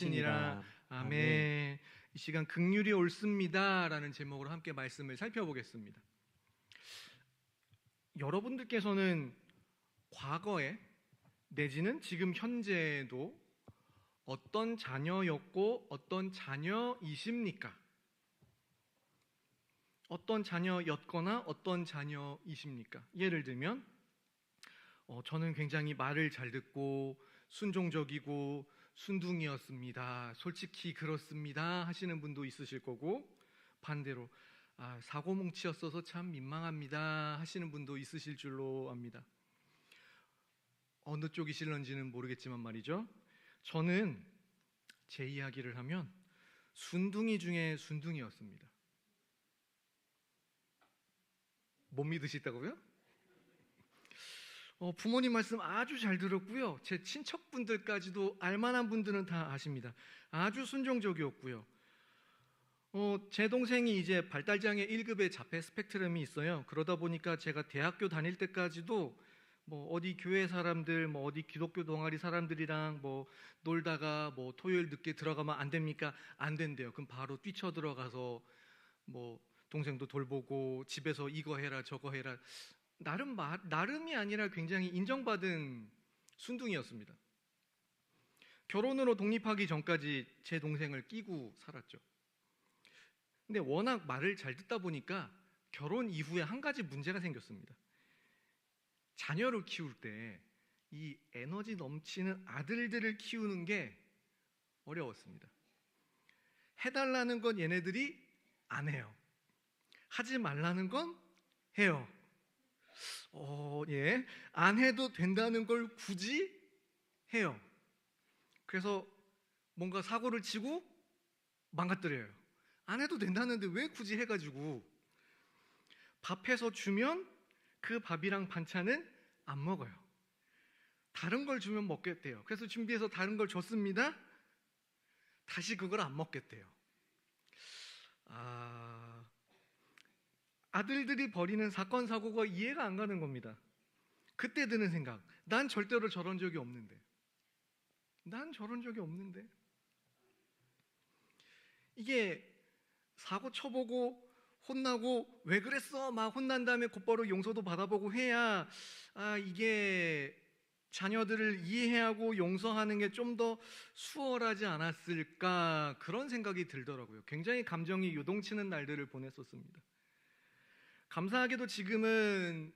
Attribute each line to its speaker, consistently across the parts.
Speaker 1: 이라 아멘. 이 시간 긍휼이 옳습니다라는 제목으로 함께 말씀을 살펴보겠습니다. 여러분들께서는 과거에 내지는 지금 현재에도 어떤 자녀였고 어떤 자녀이십니까? 어떤 자녀였거나 어떤 자녀이십니까? 예를 들면 저는 굉장히 말을 잘 듣고 순종적이고 순둥이였습니다. 솔직히 그렇습니다 하시는 분도 있으실 거고, 반대로 사고뭉치였어서 참 민망합니다 하시는 분도 있으실 줄로 압니다. 어느 쪽이실런지는 모르겠지만 말이죠, 저는 제 이야기를 하면 순둥이 중에 순둥이였습니다. 못 믿으시다고요? 부모님 말씀 아주 잘 들었고요. 제 친척분들까지도 알만한 분들은 다 아십니다. 아주 순종적이었고요. 제 동생이 이제 발달장애 1급의 자폐 스펙트럼이 있어요. 그러다 보니까 제가 대학교 다닐 때까지도 어디 교회 사람들, 어디 기독교 동아리 사람들이랑 놀다가 토요일 늦게 들어가면 안 됩니까? 안 된대요. 그럼 바로 뛰쳐 들어가서 동생도 돌보고 집에서 이거 해라 저거 해라, 나름이 아니라 굉장히 인정받은 순둥이였습니다. 결혼으로 독립하기 전까지 제 동생을 끼고 살았죠. 근데 워낙 말을 잘 듣다 보니까 결혼 이후에 한 가지 문제가 생겼습니다. 자녀를 키울 때 이 에너지 넘치는 아들들을 키우는 게 어려웠습니다. 해달라는 건 얘네들이 안 해요. 하지 말라는 건 해요. 안 해도 된다는 걸 굳이 해요. 그래서 뭔가 사고를 치고 망가뜨려요. 안 해도 된다는데 왜 굳이 해가지고, 밥해서 주면 그 밥이랑 반찬은 안 먹어요. 다른 걸 주면 먹겠대요. 그래서 준비해서 다른 걸 줬습니다. 다시 그걸 안 먹겠대요. 아들들이 벌이는 사건 사고가 이해가 안 가는 겁니다. 그때 드는 생각, 난 절대로 저런 적이 없는데, 이게 사고 쳐보고 혼나고 왜 그랬어 막 혼난 다음에 곧바로 용서도 받아보고 해야 이게 자녀들을 이해하고 용서하는 게 좀 더 수월하지 않았을까, 그런 생각이 들더라고요. 굉장히 감정이 요동치는 날들을 보냈었습니다. 감사하게도 지금은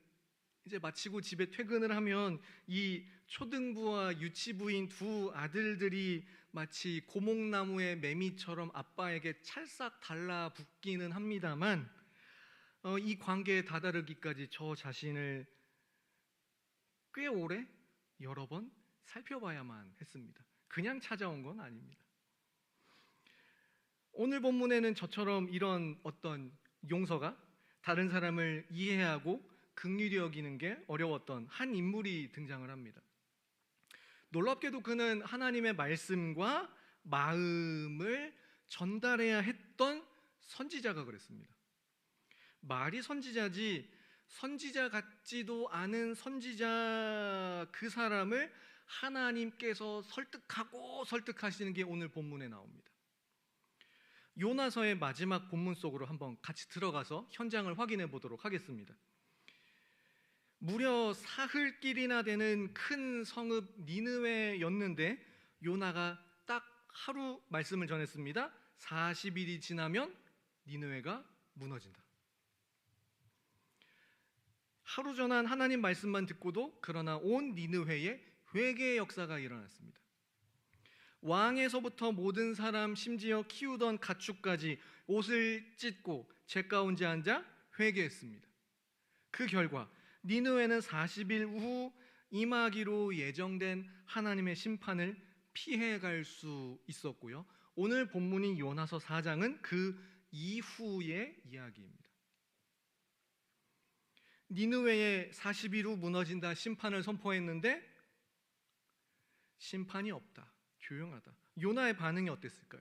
Speaker 1: 이제 마치고 집에 퇴근을 하면 이 초등부와 유치부인 두 아들들이 마치 고목나무의 매미처럼 아빠에게 찰싹 달라붙기는 합니다만, 이 관계에 다다르기까지 저 자신을 꽤 오래 여러 번 살펴봐야만 했습니다. 그냥 찾아온 건 아닙니다. 오늘 본문에는 저처럼 이런 어떤 용서가 다른 사람을 이해하고 긍휼히 여기는 게 어려웠던 한 인물이 등장을 합니다. 놀랍게도 그는 하나님의 말씀과 마음을 전달해야 했던 선지자가 그랬습니다. 말이 선지자지 선지자 같지도 않은 선지자, 그 사람을 하나님께서 설득하시는 게 오늘 본문에 나옵니다. 요나서의 마지막 본문 속으로 한번 같이 들어가서 현장을 확인해 보도록 하겠습니다. 무려 사흘길이나 되는 큰 성읍 니느웨였는데 요나가 딱 하루 말씀을 전했습니다. 40일이 지나면 니느웨가 무너진다. 하루 전한 하나님 말씀만 듣고도 그러나 온 니느웨에 회개의 역사가 일어났습니다. 왕에서부터 모든 사람, 심지어 키우던 가축까지 옷을 찢고 잿가운데 앉아 회개했습니다. 그 결과 니느웨는 40일 후 임하기로 예정된 하나님의 심판을 피해갈 수 있었고요. 오늘 본문인 요나서 4장은 그 이후의 이야기입니다. 니느웨에 40일 후 무너진다 심판을 선포했는데 심판이 없다, 조용하다. 요나의 반응이 어땠을까요?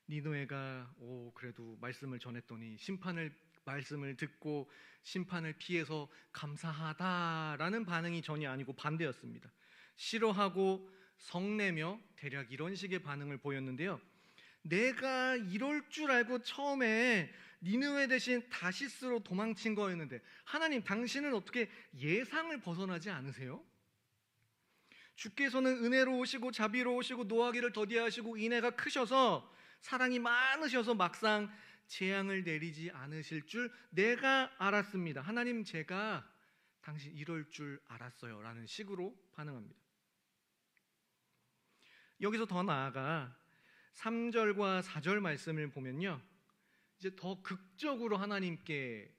Speaker 1: 니느웨가 그래도 말씀을 전했더니 말씀을 듣고 심판을 피해서 감사하다라는 반응이 전혀 아니고 반대였습니다. 싫어하고 성내며 대략 이런 식의 반응을 보였는데요. 내가 이럴 줄 알고 처음에 니느웨 대신 다시스로 도망친 거였는데 하나님, 당신은 어떻게 예상을 벗어나지 않으세요? 주께서는 은혜로우시고 자비로우시고 노하기를 더디하시고 인애가 크셔서 사랑이 많으셔서 막상 재앙을 내리지 않으실 줄 내가 알았습니다. 하나님, 제가 당신 이럴 줄 알았어요 라는 식으로 반응합니다. 여기서 더 나아가 3절과 4절 말씀을 보면요, 이제 더 극적으로 하나님께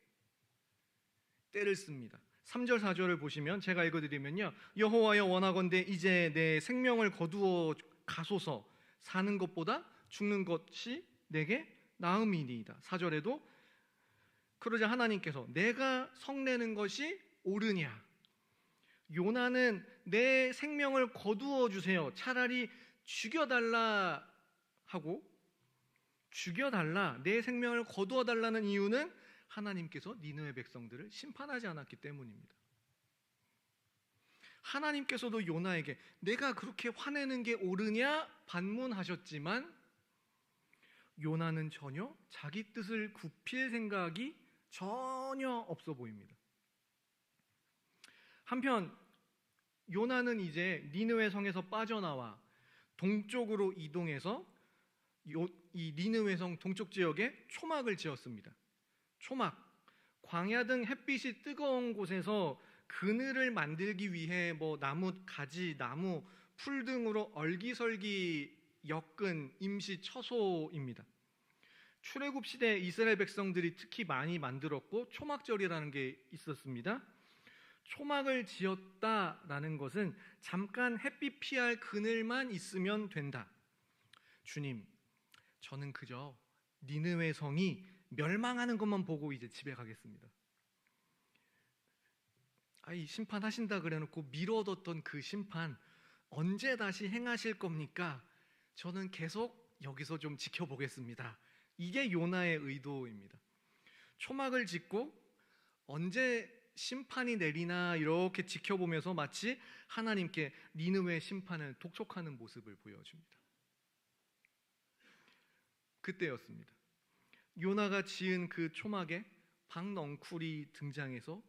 Speaker 1: 때를 씁니다. 3절 4절을 보시면, 제가 읽어드리면요, 여호와여, 원하건대 이제 내 생명을 거두어 가소서. 사는 것보다 죽는 것이 내게 나음이니이다. 4절에도 그러자 하나님께서 내가 성내는 것이 옳으냐, 요나는 내 생명을 거두어 주세요, 차라리 죽여달라 하고, 죽여달라, 내 생명을 거두어 달라는 이유는 하나님께서 니느웨 백성들을 심판하지 않았기 때문입니다. 하나님께서도 요나에게 내가 그렇게 화내는 게 옳으냐 반문하셨지만 요나는 전혀 자기 뜻을 굽힐 생각이 전혀 없어 보입니다. 한편 요나는 이제 니느웨 성에서 빠져나와 동쪽으로 이동해서 이 니느웨 성 동쪽 지역에 초막을 지었습니다. 초막, 광야 등 햇빛이 뜨거운 곳에서 그늘을 만들기 위해 나무 가지, 나무, 풀 등으로 얼기설기 엮은 임시 처소입니다. 출애굽 시대 이스라엘 백성들이 특히 많이 만들었고 초막절이라는 게 있었습니다. 초막을 지었다라는 것은 잠깐 햇빛 피할 그늘만 있으면 된다. 주님, 저는 그저 니느웨 성이 멸망하는 것만 보고 이제 집에 가겠습니다. 심판하신다 그래놓고 미뤄뒀던 그 심판 언제 다시 행하실 겁니까? 저는 계속 여기서 좀 지켜보겠습니다. 이게 요나의 의도입니다. 초막을 짓고 언제 심판이 내리나 이렇게 지켜보면서 마치 하나님께 니느웨 심판을 독촉하는 모습을 보여줍니다. 그때였습니다. 요나가 지은 그 초막에 박넝쿨이 등장해서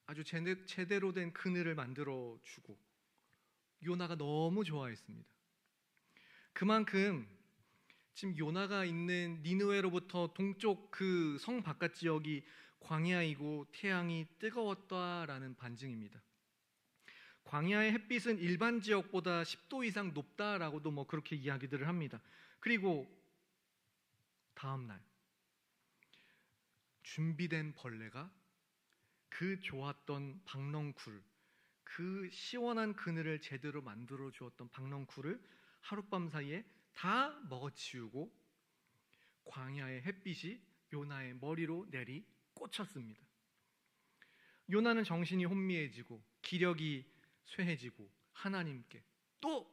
Speaker 1: 아주 제대로 된 그늘을 만들어 주고 요나가 너무 좋아했습니다. 그만큼 지금 요나가 있는 니느웨로부터 동쪽 그 성 바깥 지역이 광야이고 태양이 뜨거웠다라는 반증입니다. 광야의 햇빛은 일반 지역보다 10도 이상 높다라고도 그렇게 이야기들을 합니다. 그리고 다음 날 준비된 벌레가 그 좋았던 박넝쿨, 그 시원한 그늘을 제대로 만들어 주었던 박넝쿨을 하룻밤 사이에 다 먹어치우고 광야의 햇빛이 요나의 머리로 내리 꽂혔습니다. 요나는 정신이 혼미해지고 기력이 쇠해지고 하나님께 또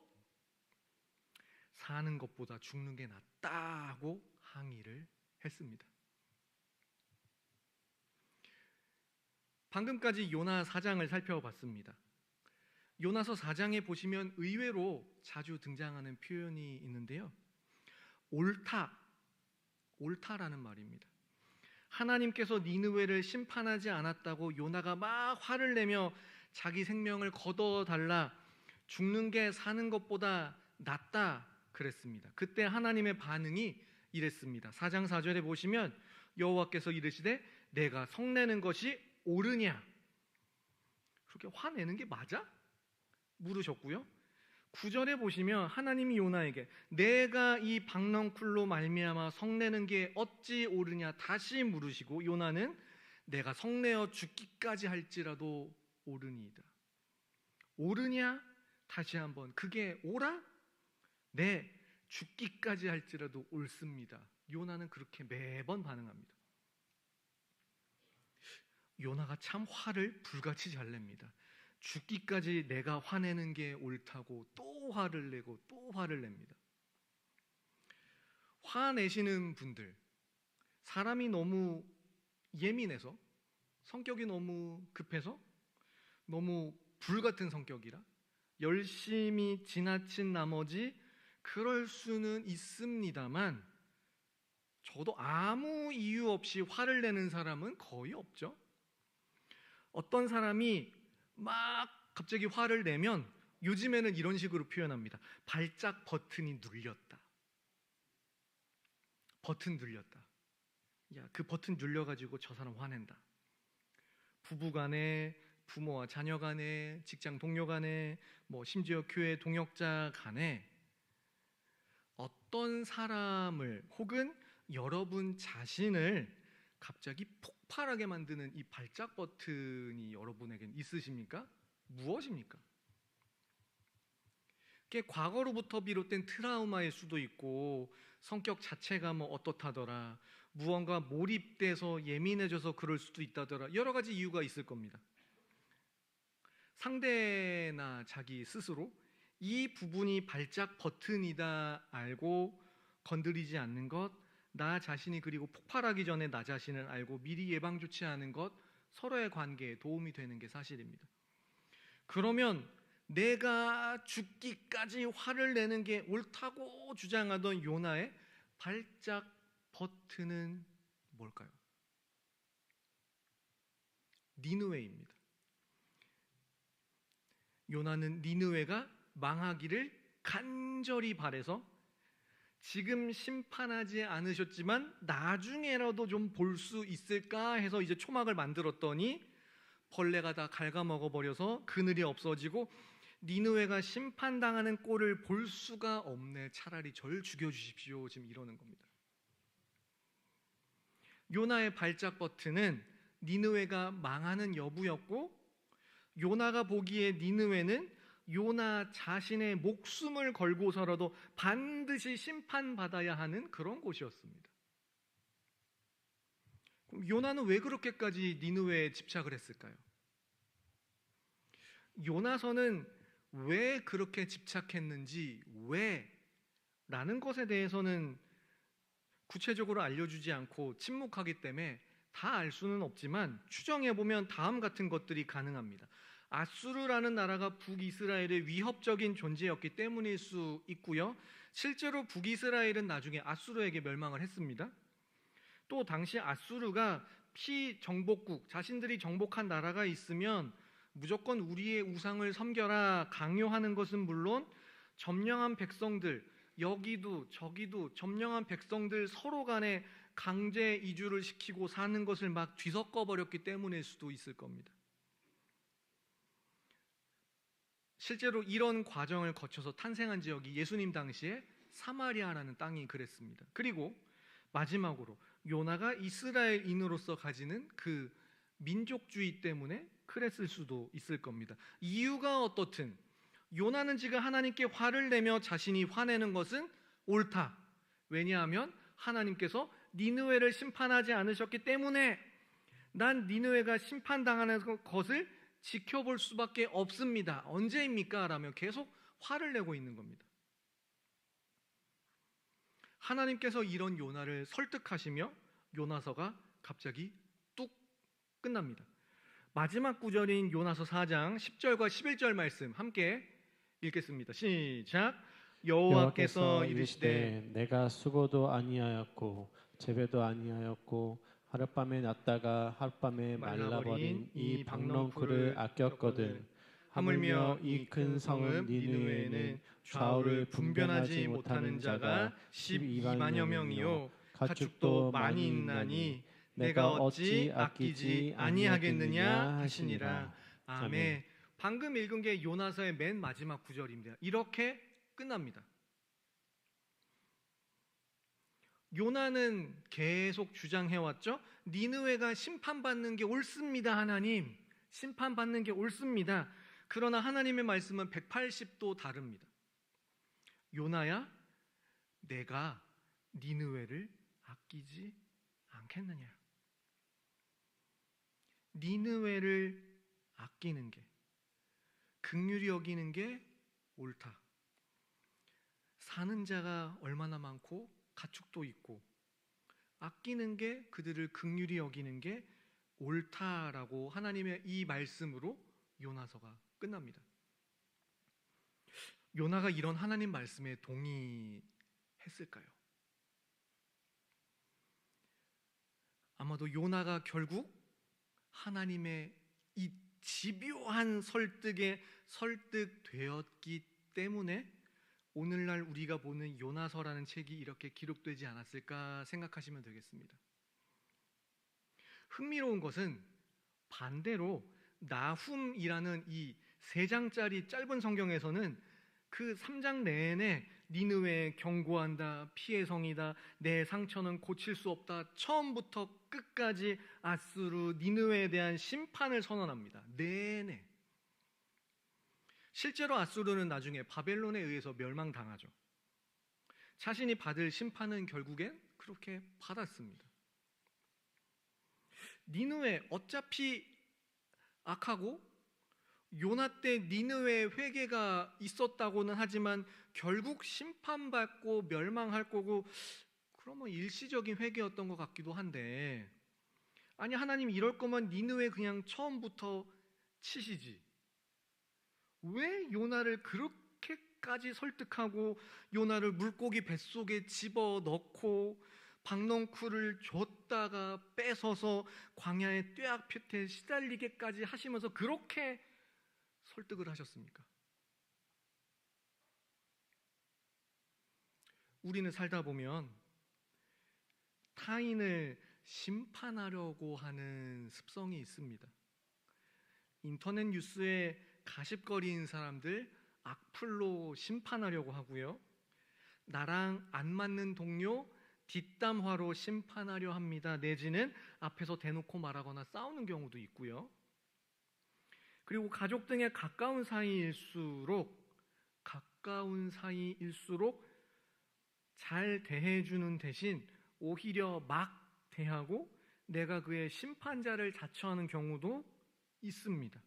Speaker 1: 사는 것보다 죽는 게 낫다고 항의를 했습니다. 방금까지 요나 4장을 살펴봤습니다. 요나서 4장에 보시면 의외로 자주 등장하는 표현이 있는데요, 옳다라는 말입니다. 하나님께서 니느웨를 심판하지 않았다고 요나가 막 화를 내며 자기 생명을 거둬달라, 죽는 게 사는 것보다 낫다 그랬습니다. 그때 하나님의 반응이 이랬습니다. 4장 4절에 보시면 여호와께서 이르시되 내가 성내는 것이 옳으냐, 그렇게 화내는 게 맞아? 물으셨고요. 9절에 보시면 하나님이 요나에게 내가 이 박넝쿨로 말미암아 성내는 게 어찌 옳으냐 다시 물으시고 요나는 내가 성내어 죽기까지 할지라도 옳으니이다. 옳으냐? 다시 한번, 그게 옳아? 네, 죽기까지 할지라도 옳습니다. 요나는 그렇게 매번 반응합니다. 요나가 참 화를 불같이 잘 냅니다. 죽기까지 내가 화내는 게 옳다고 또 화를 내고 또 화를 냅니다. 화내시는 분들, 사람이 너무 예민해서, 성격이 너무 급해서, 너무 불같은 성격이라 열심히 지나친 나머지 그럴 수는 있습니다만, 저도 아무 이유 없이 화를 내는 사람은 거의 없죠. 어떤 사람이 막 갑자기 화를 내면 요즘에는 이런 식으로 표현합니다. 발작 버튼이 눌렸다. 버튼 눌렸다. 야, 그 버튼 눌려가지고 저 사람 화낸다. 부부간에, 부모와 자녀간에, 직장 동료간에, 심지어 교회 동역자 간에 어떤 사람을 혹은 여러분 자신을 갑자기 폭발하게 만드는 이 발작 버튼이 여러분에겐 있으십니까? 무엇입니까? 그게 과거로부터 비롯된 트라우마일 수도 있고, 성격 자체가 어떻다더라, 무언가 몰입돼서 예민해져서 그럴 수도 있다더라, 여러 가지 이유가 있을 겁니다. 상대나 자기 스스로 이 부분이 발작 버튼이다 알고 건드리지 않는 것, 나 자신이 그리고 폭발하기 전에 나 자신을 알고 미리 예방 조치하는 것, 서로의 관계에 도움이 되는 게 사실입니다. 그러면 내가 죽기까지 화를 내는 게 옳다고 주장하던 요나의 발작 버튼은 뭘까요? 니느웨입니다. 요나는 니느웨가 망하기를 간절히 바라서 지금 심판하지 않으셨지만 나중에라도 좀 볼 수 있을까 해서 이제 초막을 만들었더니 벌레가 다 갉아먹어 버려서 그늘이 없어지고 니느웨가 심판당하는 꼴을 볼 수가 없네. 차라리 절 죽여주십시오. 지금 이러는 겁니다. 요나의 발작 버튼은 니느웨가 망하는 여부였고, 요나가 보기에 니느웨는 요나 자신의 목숨을 걸고서라도 반드시 심판받아야 하는 그런 곳이었습니다. 그럼 요나는 왜 그렇게까지 니느웨에 집착을 했을까요? 요나서는 왜 그렇게 집착했는지, 왜? 라는 것에 대해서는 구체적으로 알려주지 않고 침묵하기 때문에 다 알 수는 없지만, 추정해보면 다음 같은 것들이 가능합니다. 아수르라는 나라가 북이스라엘의 위협적인 존재였기 때문일 수 있고요. 실제로 북이스라엘은 나중에 아수르에게 멸망을 했습니다. 또 당시 아수르가 피정복국, 자신들이 정복한 나라가 있으면 무조건 우리의 우상을 섬겨라 강요하는 것은 물론, 점령한 백성들, 여기도 저기도 점령한 백성들 서로 간에 강제 이주를 시키고 사는 것을 막 뒤섞어 버렸기 때문일 수도 있을 겁니다. 실제로 이런 과정을 거쳐서 탄생한 지역이 예수님 당시에 사마리아라는 땅이 그랬습니다. 그리고 마지막으로 요나가 이스라엘인으로서 가지는 그 민족주의 때문에 그랬을 수도 있을 겁니다. 이유가 어떻든 요나는 지금 하나님께 화를 내며 자신이 화내는 것은 옳다. 왜냐하면 하나님께서 니느웨를 심판하지 않으셨기 때문에 난 니느웨가 심판당하는 것을 지켜볼 수밖에 없습니다. 언제입니까? 라며 계속 화를 내고 있는 겁니다. 하나님께서 이런 요나를 설득하시며 요나서가 갑자기 뚝 끝납니다. 마지막 구절인 요나서 4장 10절과 11절 말씀 함께 읽겠습니다. 시작. 여호와께서 이르시되
Speaker 2: 내가 수고도 아니하였고 재배도 아니하였고 하룻밤에 났다가 하룻밤에 말라버린 이 박넝쿨을 아꼈거든. 하물며 이 큰 성읍 니느웨에는 좌우를 분변하지 못하는 자가 12만여 명이요 가축도 많이 있나니 내가 어찌 아끼지 아니하겠느냐 하시니라.
Speaker 1: 아멘. 방금 읽은 게 요나서의 맨 마지막 구절입니다. 이렇게 끝납니다. 요나는 계속 주장해왔죠. 니느웨가 심판받는 게 옳습니다. 하나님, 심판받는 게 옳습니다. 그러나 하나님의 말씀은 180도 다릅니다. 요나야, 내가 니느웨를 아끼지 않겠느냐. 니느웨를 아끼는 게, 긍휼히 여기는 게 옳다. 사는 자가 얼마나 많고 가축도 있고 아끼는 게, 그들을 긍휼히 여기는 게 옳다라고 하나님의 이 말씀으로 요나서가 끝납니다. 요나가 이런 하나님 말씀에 동의했을까요? 아마도 요나가 결국 하나님의 이 집요한 설득에 설득되었기 때문에 오늘날 우리가 보는 요나서라는 책이 이렇게 기록되지 않았을까 생각하시면 되겠습니다. 흥미로운 것은 반대로 나훔이라는 이 3장짜리 짧은 성경에서는 그 3장 내내 니느웨에 경고한다, 피해 성이다, 내 상처는 고칠 수 없다, 처음부터 끝까지 아수르, 니느웨에 대한 심판을 선언합니다. 내내. 실제로 아수르는 나중에 바벨론에 의해서 멸망당하죠. 자신이 받을 심판은 결국엔 그렇게 받았습니다. 니느웨 어차피 악하고 요나 때 니느웨 회개가 있었다고는 하지만 결국 심판받고 멸망할 거고, 그러면 일시적인 회개였던 것 같기도 한데, 아니 하나님 이럴 거면 니느웨 그냥 처음부터 치시지, 왜 요나를 그렇게까지 설득하고 요나를 물고기 뱃속에 집어넣고 박넝쿨을 줬다가 뺏어서 광야의 뙤약볕에 시달리게까지 하시면서 그렇게 설득을 하셨습니까? 우리는 살다 보면 타인을 심판하려고 하는 습성이 있습니다. 인터넷 뉴스에 가십거리인 사람들 악플로 심판하려고 하고요, 나랑 안 맞는 동료 뒷담화로 심판하려 합니다. 내지는 앞에서 대놓고 말하거나 싸우는 경우도 있고요. 그리고 가족 등의 가까운 사이일수록 잘 대해주는 대신 오히려 막 대하고 내가 그의 심판자를 자처하는 경우도 있습니다.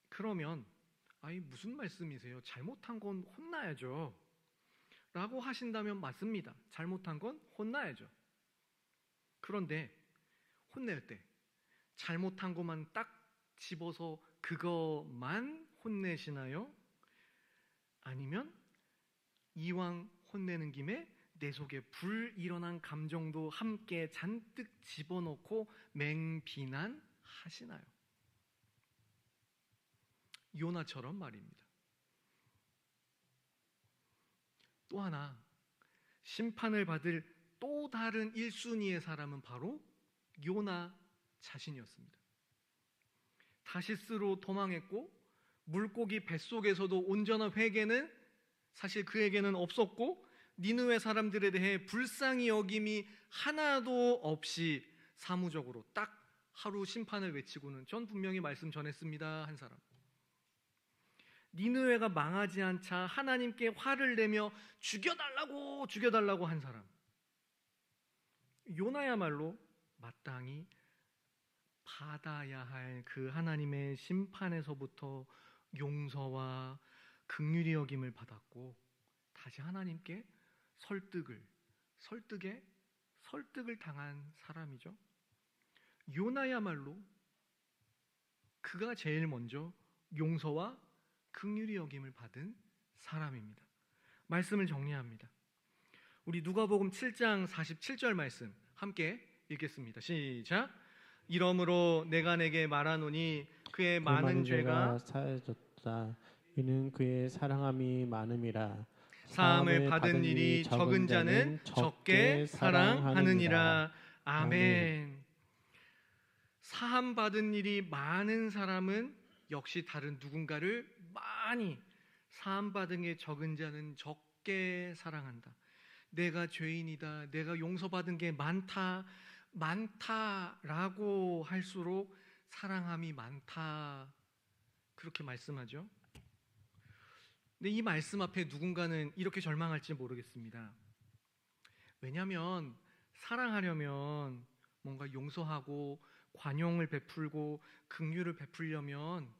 Speaker 1: 그러면 아니 무슨 말씀이세요? 잘못한 건 혼나야죠 라고 하신다면 맞습니다. 잘못한 건 혼나야죠. 그런데 혼낼 때 잘못한 것만 딱 집어서 그것만 혼내시나요? 아니면 이왕 혼내는 김에 내 속에 불 일어난 감정도 함께 잔뜩 집어넣고 맹비난하시나요? 요나처럼 말입니다. 또 하나, 심판을 받을 또 다른 1순위의 사람은 바로 요나 자신이었습니다. 다시스로 도망했고 물고기 뱃속에서도 온전한 회개는 사실 그에게는 없었고 니느웨 사람들에 대해 불쌍히 여김이 하나도 없이 사무적으로 딱 하루 심판을 외치고는 전 분명히 말씀 전했습니다 한 사람, 니느웨가 망하지 않자 하나님께 화를 내며 죽여달라고 한 사람, 요나야말로 마땅히 받아야 할 그 하나님의 심판에서부터 용서와 긍휼히 여김을 받았고 다시 하나님께 설득을 당한 사람이죠. 요나야말로 그가 제일 먼저 용서와 긍휼히 여김을 받은 사람입니다. 말씀을 정리합니다. 우리 누가복음 7장 47절 말씀 함께 읽겠습니다. 시작. 이러므로 내가 내게 말하노니 그의 많은 죄가
Speaker 2: 사해졌다. 이는 그의 사랑함이 많음이라.
Speaker 1: 사함을 받은 일이 적은 자는 적게 사랑하느니라. 아멘. 사함 받은 일이 많은 사람은 역시 다른 누군가를 많이, 사함 받은 게 적은 자는 적게 사랑한다. 내가 죄인이다, 내가 용서받은 게 많다라고 할수록 사랑함이 많다, 그렇게 말씀하죠. 근데 이 말씀 앞에 누군가는 이렇게 절망할지 모르겠습니다. 왜냐하면 사랑하려면 뭔가 용서하고 관용을 베풀고 긍휼을 베풀려면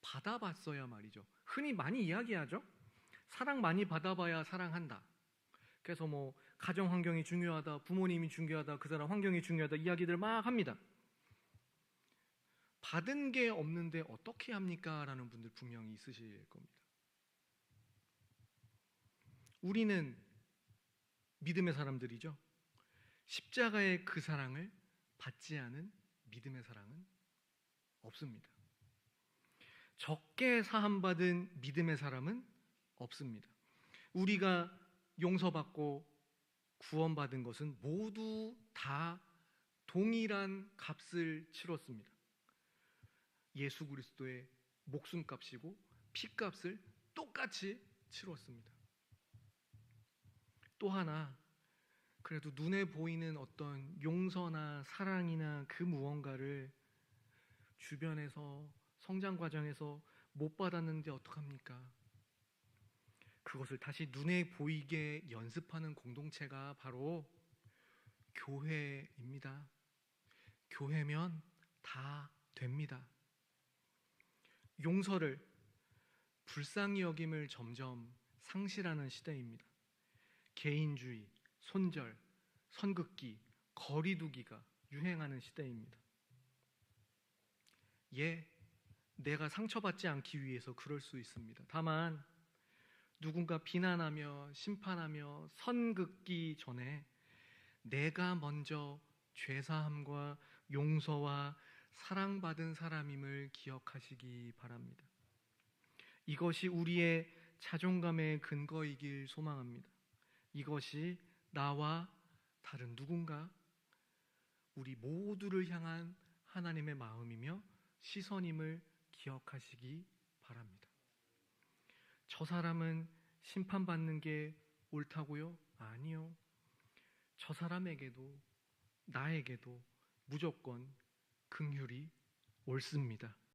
Speaker 1: 받아봤어야 말이죠. 흔히 많이 이야기하죠. 사랑 많이 받아봐야 사랑한다. 그래서 뭐 가정 환경이 중요하다, 부모님이 중요하다, 그 사람 환경이 중요하다 이야기들 막 합니다. 받은 게 없는데 어떻게 합니까? 라는 분들 분명히 있으실 겁니다. 우리는 믿음의 사람들이죠. 십자가의 그 사랑을 받지 않은 믿음의 사랑은 없습니다. 적게 사함받은 믿음의 사람은 없습니다. 우리가 용서받고 구원받은 것은 모두 다 동일한 값을 치렀습니다. 예수 그리스도의 목숨값이고 피값을 똑같이 치렀습니다. 또 하나, 그래도 눈에 보이는 어떤 용서나 사랑이나 그 무언가를 주변에서 성장 과정에서 못 받았는데 어떡합니까? 그것을 다시 눈에 보이게 연습하는 공동체가 바로 교회입니다. 교회면 다 됩니다. 용서를, 불쌍히 여김을 점점 상실하는 시대입니다. 개인주의, 손절, 선긋기, 거리두기가 유행하는 시대입니다. 내가 상처받지 않기 위해서 그럴 수 있습니다. 다만 누군가 비난하며 심판하며 선긋기 전에 내가 먼저 죄사함과 용서와 사랑받은 사람임을 기억하시기 바랍니다. 이것이 우리의 자존감의 근거이길 소망합니다. 이것이 나와 다른 누군가, 우리 모두를 향한 하나님의 마음이며 시선임을 기억하시기 바랍니다. 저 사람은 심판받는 게 옳다고요? 아니요. 저 사람에게도 나에게도 무조건 긍휼이 옳습니다.